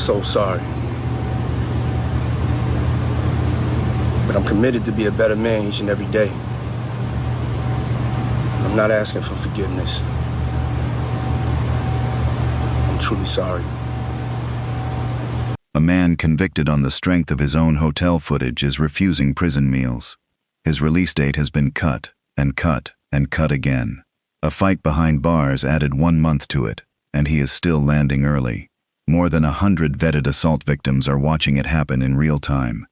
so sorry. But I'm committed to be a better man each and every day. I'm not asking for forgiveness. I'm truly sorry. A man convicted on the strength of his own hotel footage is refusing prison meals. His release date has been cut and cut and cut again. A fight behind bars added 1 month to it, and he is still landing early. More than 100 vetted assault victims are watching it happen in real time.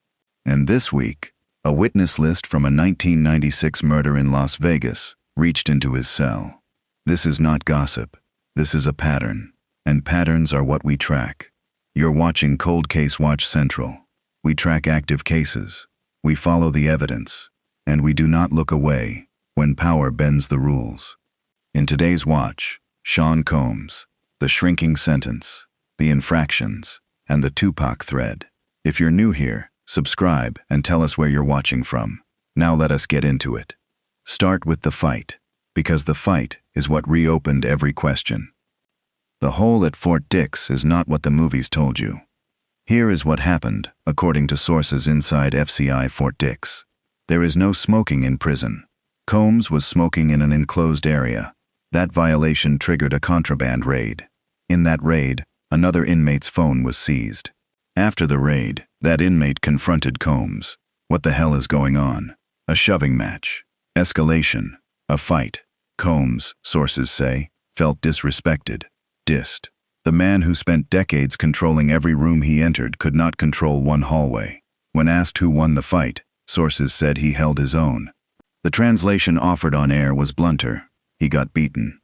And this week, a witness list from a 1996 murder in Las Vegas reached into his cell. This is not gossip. This is a pattern. And patterns are what we track. You're watching ColdCase Watch Central. We track active cases. We follow the evidence. And we do not look away when power bends the rules. In today's watch, Sean Combs, the shrinking sentence, the infractions, and the Tupac thread. If you're new here, subscribe and tell us where you're watching from. Now let us get into it. Start with the fight, because the fight is what reopened every question. The hole at Fort Dix is not what the movies told you. Here is what happened, according to sources inside FCI Fort Dix. There is no smoking in prison. Combs was smoking in an enclosed area. That violation triggered a contraband raid. In that raid, another inmate's phone was seized. After the raid, that inmate confronted Combs. What the hell is going on? A shoving match. Escalation. A fight. Combs, sources say, felt disrespected. Dissed. The man who spent decades controlling every room he entered could not control one hallway. When asked who won the fight, sources said he held his own. The translation offered on air was blunter. He got beaten.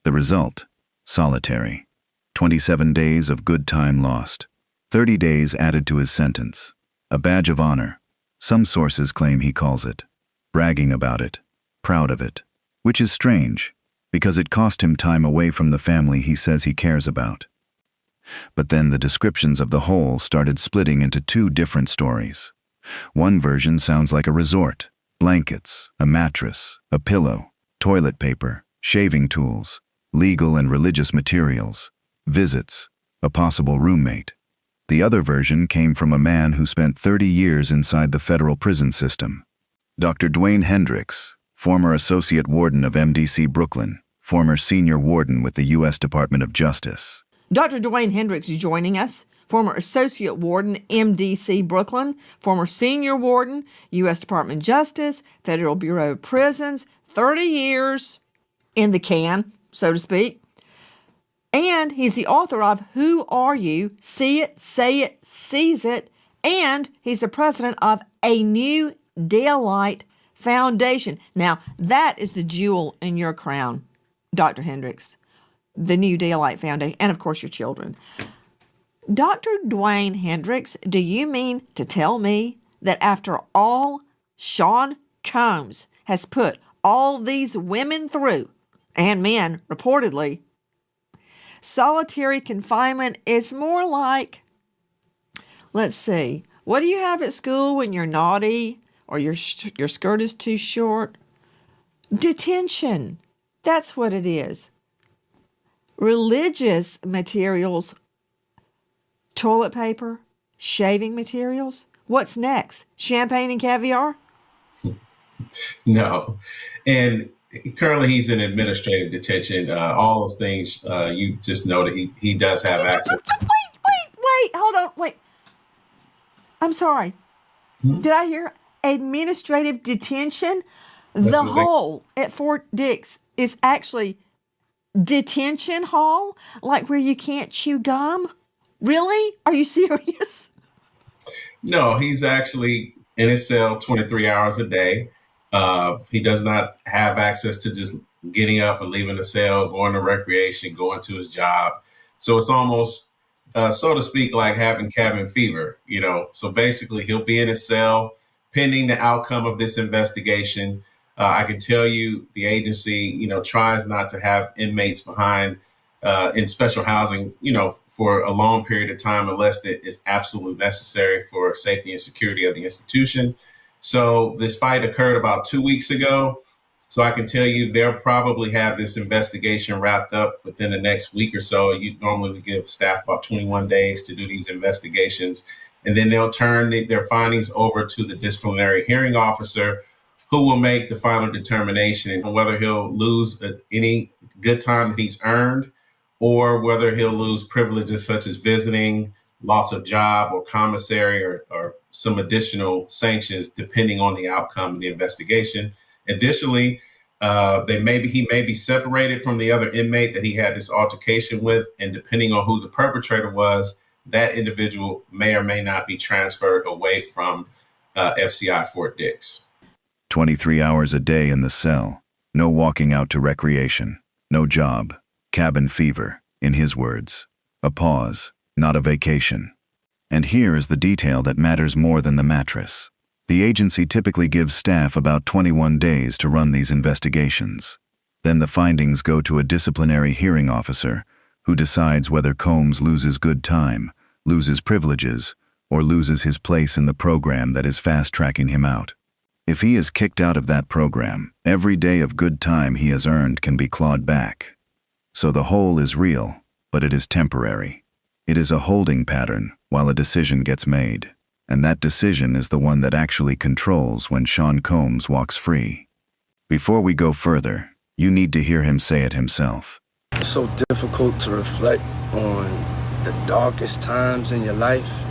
The result? Solitary. 27 days of good time lost. 30 days added to his sentence. A badge of honor. Some sources claim he calls it. Bragging about it. Proud of it. Which is strange, because it cost him time away from the family he says he cares about. But then the descriptions of the hole started splitting into two different stories. One version sounds like a resort. Blankets, a mattress, a pillow, toilet paper, shaving tools, legal and religious materials, visits, a possible roommate. The other version came from a man who spent 30 years inside the federal prison system. Dr. Dwayne Hendricks, former associate warden of MDC Brooklyn, former senior warden with the U.S. Department of Justice. Dr. Dwayne Hendricks is joining us, former associate warden, MDC Brooklyn, former senior warden, U.S. Department of Justice, Federal Bureau of Prisons, 30 years in the can, so to speak. And he's the author of Who Are You? See It, Say It, Seize It. And he's the president of A New Daylight Foundation. Now, that is the jewel in your crown, Dr. Hendricks. The New Daylight Foundation, and of course your children. Dr. Dwayne Hendricks, do you mean to tell me that after all Sean Combs has put all these women through, and men reportedly, solitary confinement is more like, let's see, what do you have at school when you're naughty or your skirt is too short? Detention. That's what it is. Religious materials, toilet paper, shaving materials. What's next? Champagne and caviar? No. And currently he's in administrative detention. All those things you just noted, he does have access. Wait, hold on, wait. I'm sorry. Did I hear administrative detention? The hole at Fort Dix is actually detention hall, like where you can't chew gum? Really? Are you serious? No, he's actually in his cell 23 hours a day. He does not have access to just getting up and leaving the cell, going to recreation, going to his job. So it's almost, so to speak, like having cabin fever, you know. So basically he'll be in his cell pending the outcome of this investigation. I can tell you the agency, you know, tries not to have inmates behind in special housing, you know, for a long period of time, unless it is absolutely necessary for safety and security of the institution. So this fight occurred about 2 weeks ago. So I can tell you they'll probably have this investigation wrapped up within the next week or so. You normally would give staff about 21 days to do these investigations. And then they'll turn their findings over to the disciplinary hearing officer, who will make the final determination on whether he'll lose any good time that he's earned, or whether he'll lose privileges such as visiting, loss of job, or commissary, or some additional sanctions, depending on the outcome of the investigation. Additionally, he may be separated from the other inmate that he had this altercation with, and depending on who the perpetrator was, that individual may or may not be transferred away from FCI Fort Dix. 23 hours a day in the cell, no walking out to recreation, no job, cabin fever, in his words. A pause, not a vacation. And here is the detail that matters more than the mattress. The agency typically gives staff about 21 days to run these investigations. Then the findings go to a disciplinary hearing officer who decides whether Combs loses good time, loses privileges, or loses his place in the program that is fast-tracking him out. If he is kicked out of that program, every day of good time he has earned can be clawed back. So the hole is real, but it is temporary. It is a holding pattern while a decision gets made. And that decision is the one that actually controls when Sean Combs walks free. Before we go further, you need to hear him say it himself. It's so difficult to reflect on the darkest times in your life,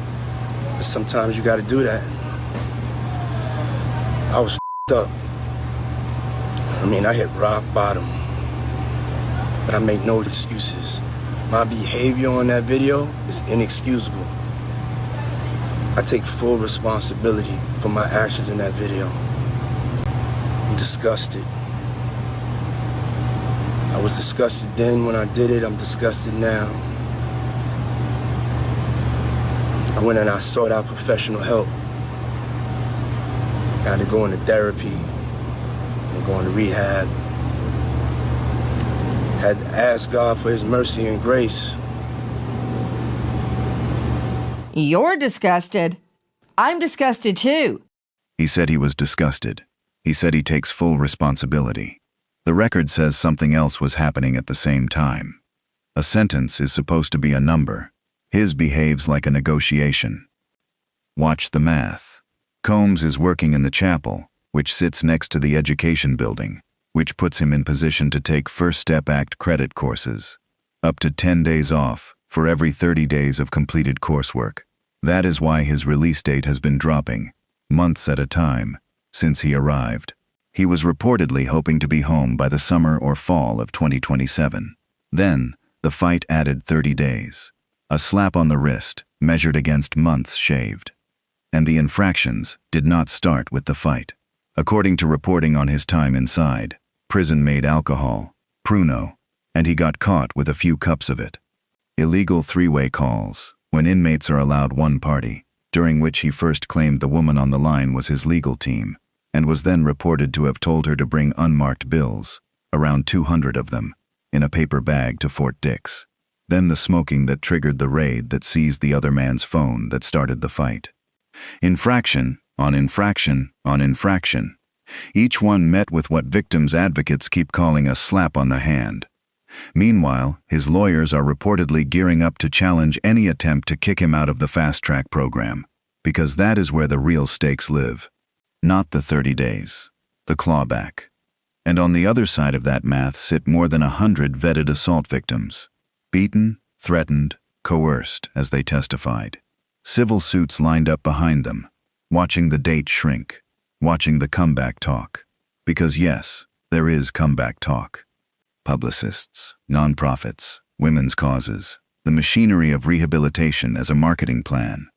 but sometimes you gotta do that. I was f***ed up. I hit rock bottom, but I make no excuses. My behavior on that video is inexcusable. I take full responsibility for my actions in that video. I'm disgusted. I was disgusted then when I did it. I'm disgusted now. I went and I sought out professional help. I had to go into therapy and go into rehab. Had to ask God for his mercy and grace. You're disgusted. I'm disgusted too. He said he was disgusted. He said he takes full responsibility. The record says something else was happening at the same time. A sentence is supposed to be a number. His behaves like a negotiation. Watch the math. Combs is working in the chapel, which sits next to the education building, which puts him in position to take First Step Act credit courses. Up to 10 days off for every 30 days of completed coursework. That is why his release date has been dropping, months at a time, since he arrived. He was reportedly hoping to be home by the summer or fall of 2027. Then, the fight added 30 days. A slap on the wrist, measured against months shaved. And the infractions did not start with the fight. According to reporting on his time inside, prison-made alcohol, Pruno, and he got caught with a few cups of it. Illegal three-way calls, when inmates are allowed one party, during which he first claimed the woman on the line was his legal team, and was then reported to have told her to bring unmarked bills, around 200 of them, in a paper bag to Fort Dix. Then the smoking that triggered the raid that seized the other man's phone that started the fight. Infraction on infraction on infraction. Each one met with what victims' advocates keep calling a slap on the hand. Meanwhile, his lawyers are reportedly gearing up to challenge any attempt to kick him out of the fast-track program, because that is where the real stakes live. Not the 30 days, the clawback. And on the other side of that math sit more than 100 vetted assault victims. Beaten, threatened, coerced, as they testified. Civil suits lined up behind them, watching the date shrink, watching the comeback talk. Because yes, there is comeback talk. Publicists, nonprofits, women's causes, the machinery of rehabilitation as a marketing plan.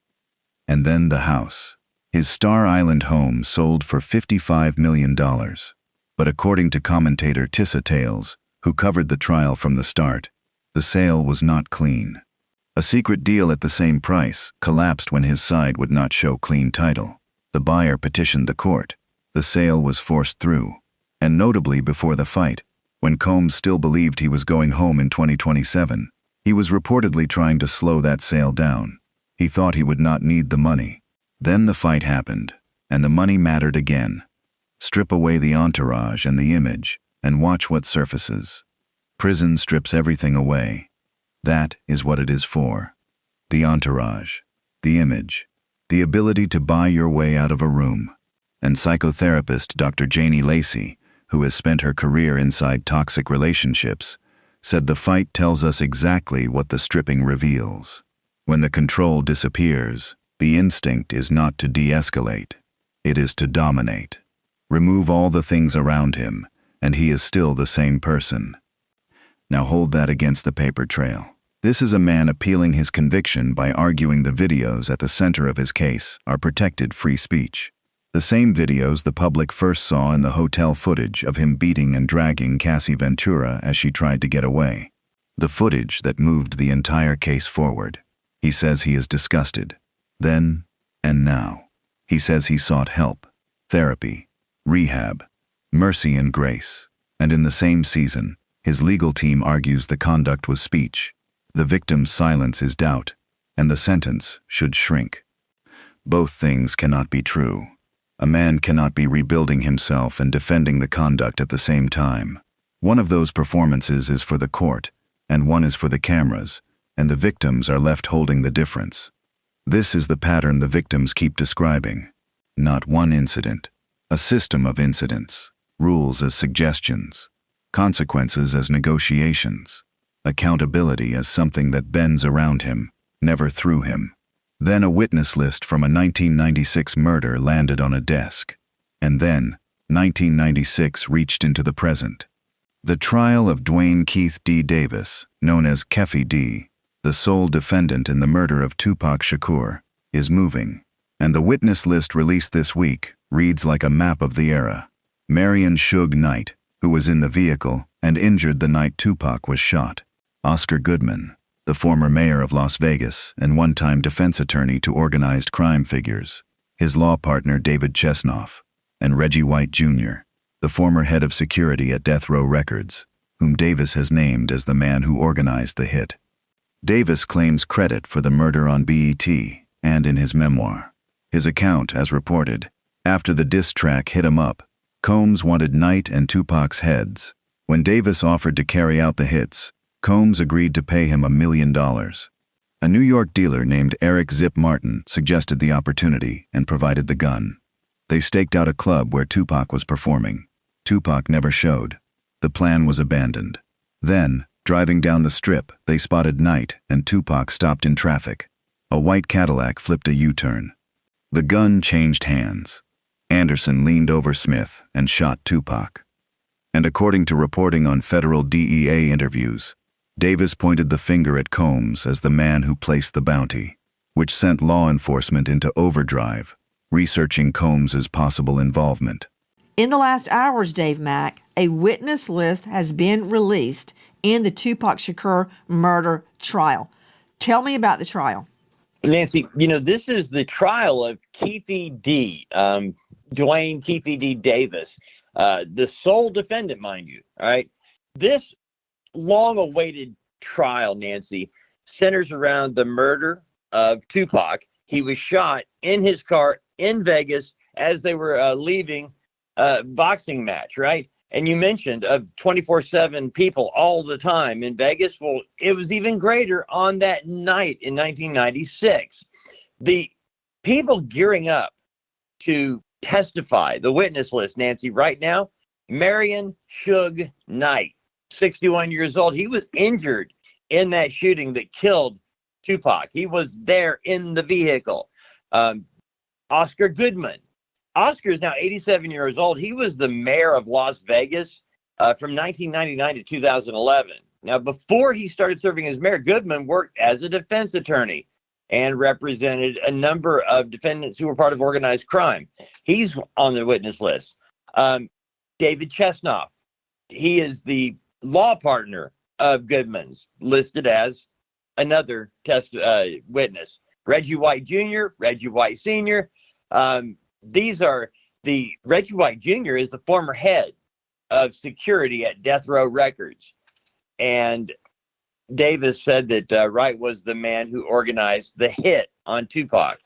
And then the house. His Star Island home sold for $55 million. But according to commentator Tissa Tales, who covered the trial from the start, the sale was not clean. A secret deal at the same price collapsed when his side would not show clean title. The buyer petitioned the court. The sale was forced through. And notably before the fight, when Combs still believed he was going home in 2027, he was reportedly trying to slow that sale down. He thought he would not need the money. Then the fight happened, and the money mattered again. Strip away the entourage and the image, and watch what surfaces. Prison strips everything away. That is what it is for. The entourage, the image, the ability to buy your way out of a room. And psychotherapist Dr. Janie Lacey, who has spent her career inside toxic relationships, said the fight tells us exactly what the stripping reveals. When the control disappears, the instinct is not to de-escalate. It is to dominate. Remove all the things around him, and he is still the same person. Now hold that against the paper trail. This is a man appealing his conviction by arguing the videos at the center of his case are protected free speech. The same videos the public first saw in the hotel footage of him beating and dragging Cassie Ventura as she tried to get away. The footage that moved the entire case forward. He says he is disgusted. Then and now. He says he sought help, therapy, rehab, mercy and grace. And in the same season, his legal team argues the conduct was speech. The victim's silence is doubt, and the sentence should shrink. Both things cannot be true. A man cannot be rebuilding himself and defending the conduct at the same time. One of those performances is for the court, and one is for the cameras, and the victims are left holding the difference. This is the pattern the victims keep describing. Not one incident, a system of incidents, rules as suggestions, consequences as negotiations, accountability as something that bends around him, never through him. Then a witness list from a 1996 murder landed on a desk. And then, 1996 reached into the present. The trial of Dwayne Keith D. Davis, known as Keffi D., the sole defendant in the murder of Tupac Shakur, is moving. And the witness list released this week reads like a map of the era. Marion Suge Knight, who was in the vehicle and injured the night Tupac was shot. Oscar Goodman, the former mayor of Las Vegas and one-time defense attorney to organized crime figures. His law partner David Chesnoff, and Reggie White Jr., the former head of security at Death Row Records, whom Davis has named as the man who organized the hit. Davis claims credit for the murder on BET and in his memoir. His account, as reported, after the diss track hit him up, Combs wanted Knight and Tupac's heads. When Davis offered to carry out the hits, Combs agreed to pay him $1 million. A New York dealer named Eric Zip Martin suggested the opportunity and provided the gun. They staked out a club where Tupac was performing. Tupac never showed. The plan was abandoned. Then, driving down the strip, they spotted Knight and Tupac stopped in traffic. A white Cadillac flipped a U-turn. The gun changed hands. Anderson leaned over Smith and shot Tupac. And according to reporting on federal DEA interviews, Davis pointed the finger at Combs as the man who placed the bounty, which sent law enforcement into overdrive, researching Combs's possible involvement. In the last hours, Dave Mack, a witness list has been released in the Tupac Shakur murder trial. Tell me about the trial. Nancy, this is the trial of Keffi D., Dwayne Keffi D. Davis, the sole defendant, mind you. All right. This long-awaited trial, Nancy, centers around the murder of Tupac. He was shot in his car in Vegas as they were leaving a boxing match, right? And you mentioned of 24/7 people all the time in Vegas. Well, it was even greater on that night in 1996. The people gearing up to testify, the witness list, Nancy, right now, Marion Suge Knight, 61 years old. He was injured in that shooting that killed Tupac. He was there in the vehicle. Oscar Goodman. Oscar is now 87 years old. He was the mayor of Las Vegas from 1999 to 2011. Now, before he started serving as mayor, Goodman worked as a defense attorney and represented a number of defendants who were part of organized crime. He's on the witness list. David Chesnoff. He is the law partner of Goodman's, listed as another witness. Reggie White Jr., Reggie White Sr., Reggie White Jr. is the former head of security at Death Row Records. And Davis said that Wright was the man who organized the hit on Tupac.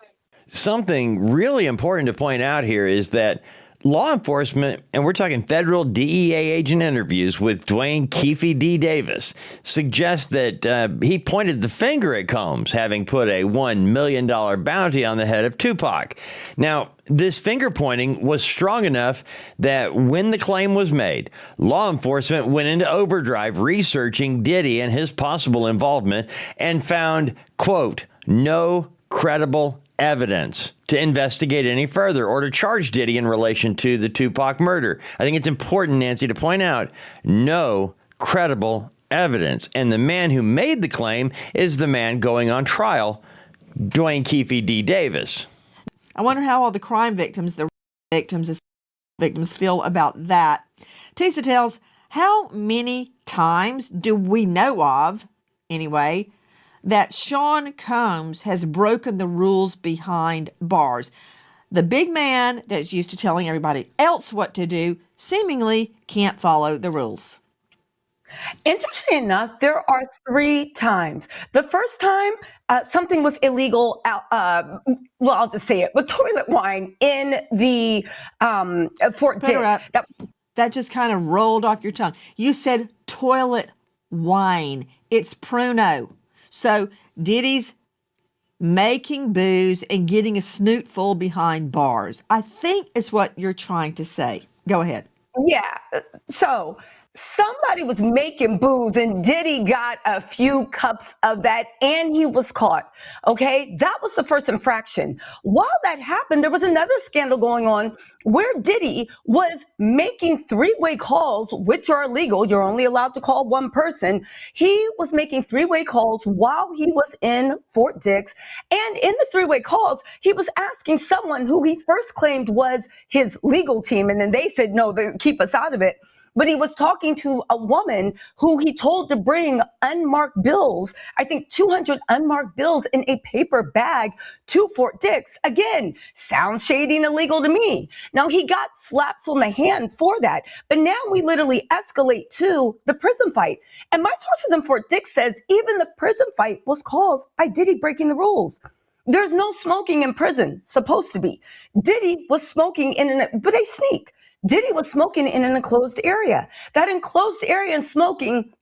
Something really important to point out here is that Law enforcement, and we're talking federal DEA agent interviews with Dwayne Keefe D. Davis, suggest that he pointed the finger at Combs, having put a $1 million bounty on the head of Tupac. Now, this finger pointing was strong enough that when the claim was made, law enforcement went into overdrive researching Diddy and his possible involvement and found, quote, no credible evidence to investigate any further or to charge Diddy in relation to the Tupac murder. I think it's important, Nancy, to point out no credible evidence. And the man who made the claim is the man going on trial, Dwayne Keefe D. Davis. I wonder how all the crime victims, the victims feel about that. Tisa tells, how many times do we know of, anyway, that Sean Combs has broken the rules behind bars? The big man that's used to telling everybody else what to do seemingly can't follow the rules. Interesting enough, there are 3 times. The first time, something was illegal, I'll just say it, with toilet wine in the Fort Dix. That just kind of rolled off your tongue. You said toilet wine. It's Pruno. So Diddy's making booze and getting a snoot full behind bars, I think is what you're trying to say. Go ahead. Yeah. So somebody was making booze and Diddy got a few cups of that and he was caught. Okay. That was the first infraction. While that happened, there was another scandal going on where Diddy was making 3-way calls, which are illegal. You're only allowed to call one person. He was making 3-way calls while he was in Fort Dix. And in the 3-way calls, he was asking someone who he first claimed was his legal team. And then they said, no, they keep us out of it. But he was talking to a woman who he told to bring unmarked bills, I think 200 unmarked bills in a paper bag to Fort Dix. Again, sounds shady and illegal to me. Now, he got slaps on the hand for that. But now we literally escalate to the prison fight. And my sources in Fort Dix says even the prison fight was caused by Diddy breaking the rules. There's no smoking in prison, supposed to be. Diddy was smoking but they sneak. Diddy was smoking in an enclosed area. That enclosed area and smoking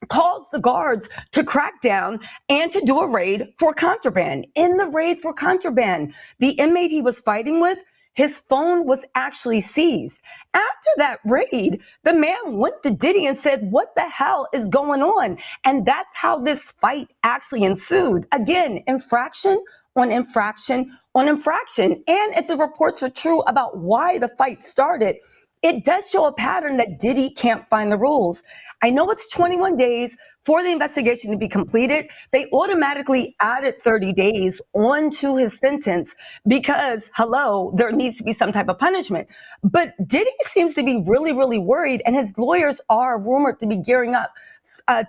caused the guards to crack down and to do a raid for contraband. In the raid for contraband, the inmate he was fighting with, his phone was actually seized. After that raid, the man went to Diddy and said, what the hell is going on? And that's how this fight actually ensued. Again, infraction on infraction on infraction. And if the reports are true about why the fight started, it does show a pattern that Diddy can't find the rules. I know it's 21 days for the investigation to be completed. They automatically added 30 days onto his sentence because, there needs to be some type of punishment. But Diddy seems to be really, really worried, and his lawyers are rumored to be gearing up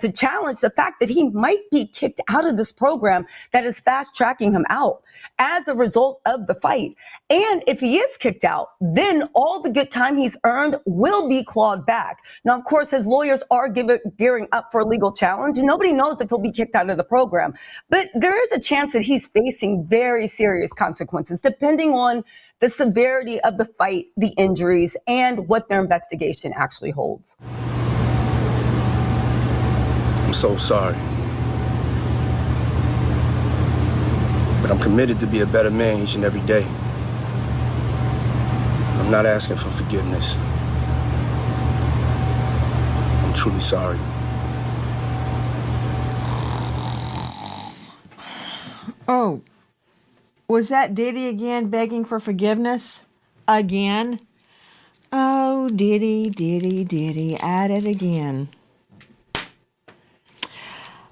to challenge the fact that he might be kicked out of this program that is fast tracking him out as a result of the fight. And if he is kicked out, then all the good time he's earned will be clawed back. Now, of course, his lawyers are gearing up for a legal challenge. Nobody knows if he'll be kicked out of the program, but there is a chance that he's facing very serious consequences, depending on the severity of the fight, the injuries, and what their investigation actually holds. I'm so sorry. But I'm committed to be a better man each and every day. I'm not asking for forgiveness. I'm truly sorry. Oh, was that Diddy again begging for forgiveness? Again? Oh, Diddy, at it again.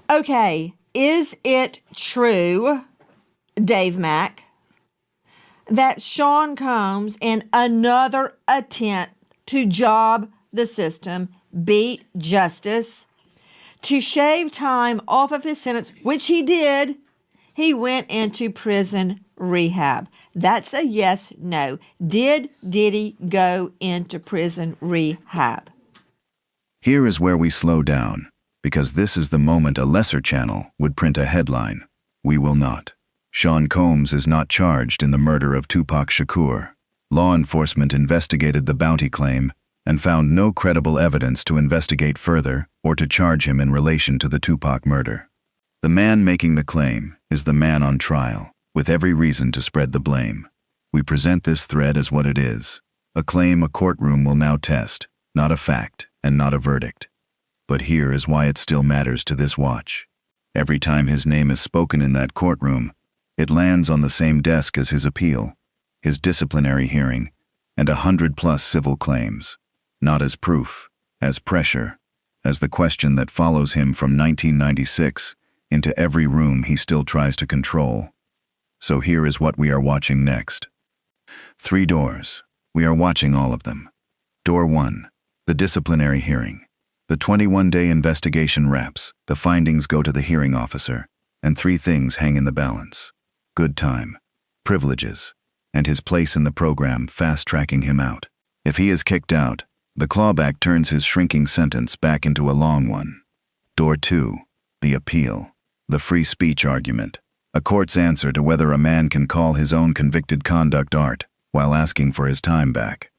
Okay, is it true, Dave Mack, that Sean Combs, in another attempt to job the system, beat justice, to shave time off of his sentence, which he did, he went into prison rehab? That's a yes, no. Did Diddy go into prison rehab? Here is where we slow down, because this is the moment a lesser channel would print a headline. We will not. Sean Combs is not charged in the murder of Tupac Shakur. Law enforcement investigated the bounty claim and found no credible evidence to investigate further or to charge him in relation to the Tupac murder. The man making the claim is the man on trial, with every reason to spread the blame. We present this thread as what it is, a claim a courtroom will now test, not a fact and not a verdict. But here is why it still matters to this watch. Every time his name is spoken in that courtroom, it lands on the same desk as his appeal, his disciplinary hearing, and 100+ civil claims, not as proof, as pressure, as the question that follows him from 1996 into every room he still tries to control. So here is what we are watching next. 3 doors. We are watching all of them. Door 1, the disciplinary hearing. The 21-day investigation wraps, the findings go to the hearing officer, and 3 things hang in the balance: good time, privileges, and his place in the program fast-tracking him out. If he is kicked out, the clawback turns his shrinking sentence back into a long one. Door 2, the appeal, the free speech argument, a court's answer to whether a man can call his own convicted conduct art while asking for his time back.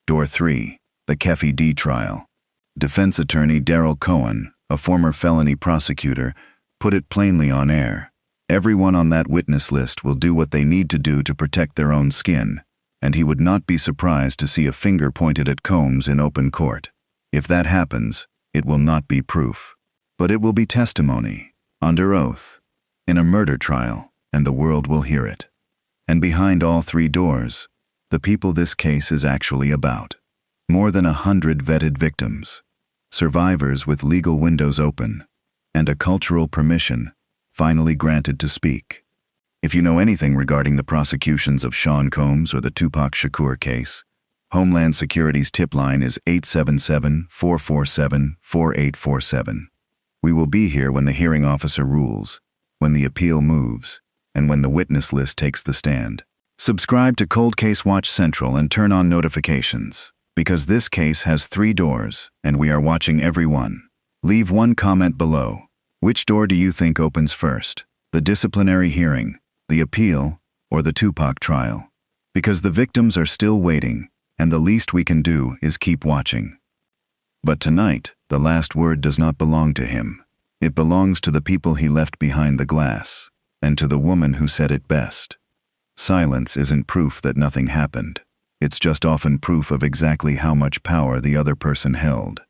Door 3, the Keffe D trial. Defense attorney Daryl Cohen, a former felony prosecutor, put it plainly on air. Everyone on that witness list will do what they need to do to protect their own skin, and he would not be surprised to see a finger pointed at Combs in open court. If that happens, it will not be proof, but it will be testimony, under oath, in a murder trial, and the world will hear it. And behind all 3 doors, the people this case is actually about. More than 100 vetted victims, survivors with legal windows open, and a cultural permission finally granted to speak. If you know anything regarding the prosecutions of Sean Combs or the Tupac Shakur case, Homeland Security's tip line is 877-447-4847. We will be here when the hearing officer rules, when the appeal moves, and when the witness list takes the stand. Subscribe to ColdCase Watch Central and turn on notifications, because this case has 3 doors, and we are watching every one. Leave one comment below. Which door do you think opens first? The disciplinary hearing, the appeal, or the Tupac trial? Because the victims are still waiting, and the least we can do is keep watching. But tonight, the last word does not belong to him. It belongs to the people he left behind the glass, and to the woman who said it best. Silence isn't proof that nothing happened. It's just often proof of exactly how much power the other person held.